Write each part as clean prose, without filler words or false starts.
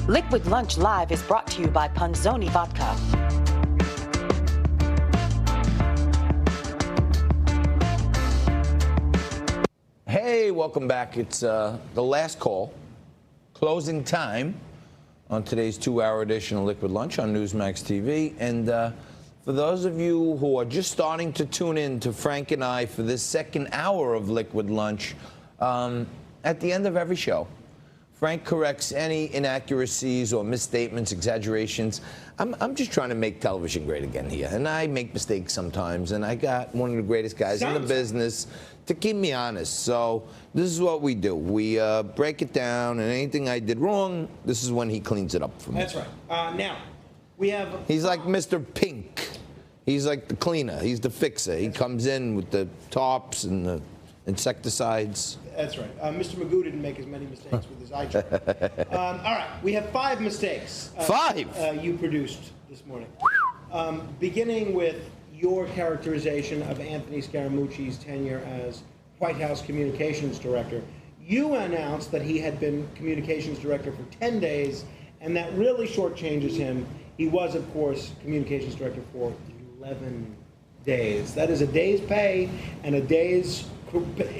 Liquid Lunch Live is brought to you by Punzoni Vodka. Hey, welcome back. It's the last call, closing time on today's 2-hour edition of Liquid Lunch on Newsmax TV. And for those of you who are just starting to tune in to Frank and I for this second hour of Liquid Lunch, at the end of every show, Frank corrects any inaccuracies or misstatements, exaggerations. I'm just trying to make television great again here. And I make mistakes sometimes. And I got one of the greatest guys in the business to keep me honest. So this is what we do. We break it down. And anything I did wrong, this is when he cleans it up for me. That's right. Now, we have... He's like Mr. Pink. He's like the cleaner. He's the fixer. He comes in with the tarps and the insecticides. That's right. Mr. Magoo didn't make as many mistakes with his eye chart. All right. We have 5 mistakes. 5? You produced this morning. Beginning with your characterization of Anthony Scaramucci's tenure as White House Communications Director. You announced that he had been Communications Director for 10 days, and that really shortchanges him. He was, of course, Communications Director for 11 days. That is a day's pay and a day's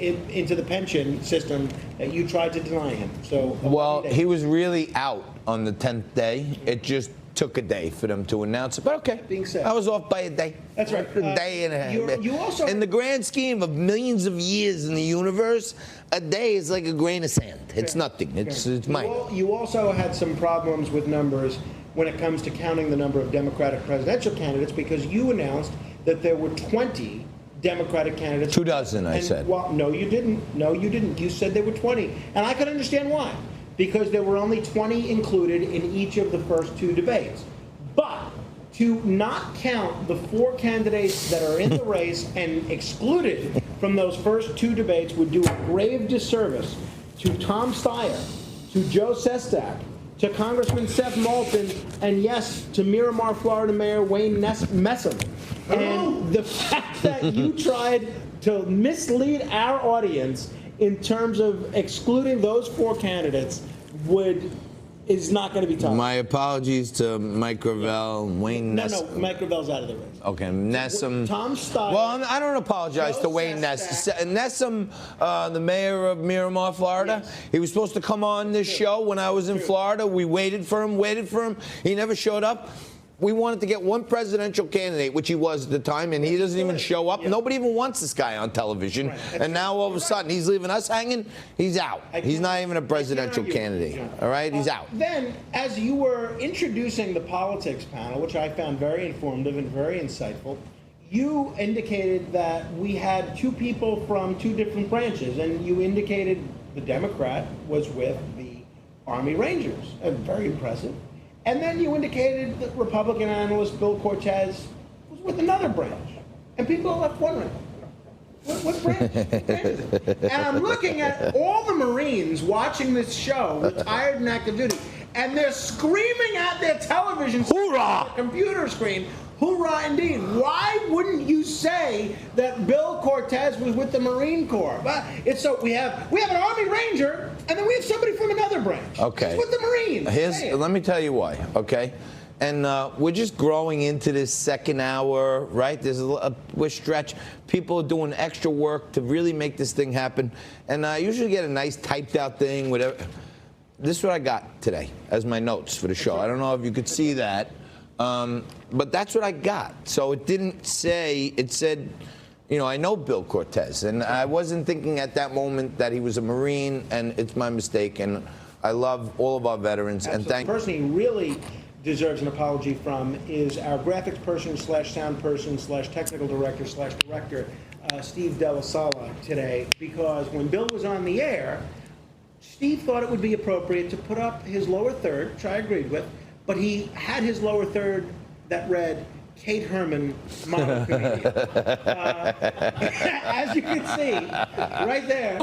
into the pension system that you tried to deny him. So, well, he was really out on the 10th day. It just took a day for them to announce it. But okay, being said, I was off by a day. That's right. A day and a half. You also, in the grand scheme of millions of years in the universe, a day is like a grain of sand. It's nothing. It's minor. You also had some problems with numbers when it comes to counting the number of Democratic presidential candidates, because you announced that there were 20 Democratic candidates. 24, I said. Well, no, you didn't. No, you didn't. You said there were 20. And I could understand why. Because there were only 20 included in each of the first 2 debates. But to not count the 4 candidates that are in the race and excluded from those first 2 debates would do a grave disservice to Tom Steyer, to Joe Sestak, to Congressman Seth Moulton, and yes, to Miramar, Florida Mayor Wayne Messam. And the fact that you tried to mislead our audience in terms of excluding those 4 candidates is not going to be tough. My apologies to Mike Gravel, Wayne Nessam. No, Mike Gravel's out of the race. Okay, Nessam. Tom Steyer. Well, I don't apologize to Wayne Nessam. Nessam, the mayor of Miramar, Florida, yes. He was supposed to come on this show when I was in Florida. We waited for him. He never showed up. We wanted to get one presidential candidate, which he was at the time, and he doesn't even show up. Yeah. Nobody even wants this guy on television. Right. And now all of a sudden he's leaving us hanging. He's out. He's not even a presidential candidate. All right? He's out. Then, as you were introducing the politics panel, which I found very informative and very insightful, you indicated that we had 2 people from 2 different branches, and you indicated the Democrat was with the Army Rangers. Very impressive. And then you indicated that Republican analyst Bill Cortez was with another branch. And people are left wondering, what branch? What branch is it? And I'm looking at all the Marines watching this show, retired and active duty, and they're screaming at their television screen, hoorah! Computer screen, hoorah indeed. Why wouldn't you say that Bill Cortez was with the Marine Corps? It's so we have an Army Ranger, and then we have somebody from another branch. Okay. He's with the Marines. Let me tell you why, okay? And we're just growing into this second hour, right? We're stretched. People are doing extra work to really make this thing happen. And I usually get a nice typed out thing, whatever. This is what I got today as my notes for the show. I don't know if you could see that. But that's what I got. So it didn't say, it said, I know Bill Cortez. And I wasn't thinking at that moment that he was a Marine, and it's my mistake. And I love all of our veterans. Absolutely. And the person he really deserves an apology from is our graphics person / sound person / technical director / director, Steve Della Sala today. Because when Bill was on the air, Steve thought it would be appropriate to put up his lower third, which I agreed with, but he had his lower third that read, Kate Herman, model comedian. As you can see, right there,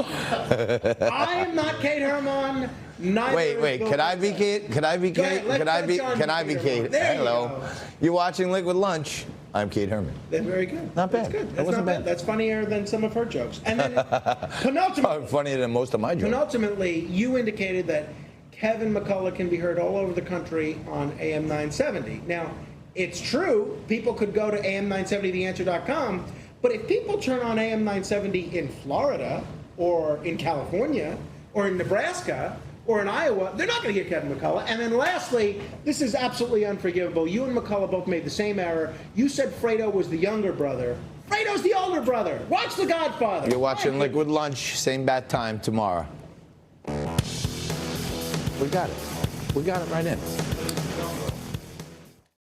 I am not Kate Herman. Wait. Can I be Kate? Can I be Kate? Can I be Kate? Hello. You're watching Liquid Lunch. I'm Kate Herman. That's very good. Not bad. That's good. That wasn't bad. That's funnier than some of her jokes. And then penultimately, funnier than most of my jokes. Penultimately, you indicated that Kevin McCullough can be heard all over the country on AM 970. Now, it's true, people could go to am970theanswer.com, but if people turn on AM 970 in Florida or in California or in Nebraska or in Iowa, they're not going to get Kevin McCullough. And then lastly, this is absolutely unforgivable. You and McCullough both made the same error. You said Fredo was the younger brother. Fredo's the older brother. Watch The Godfather. You're watching Liquid Lunch, same bat time tomorrow. We got it. We got it right in.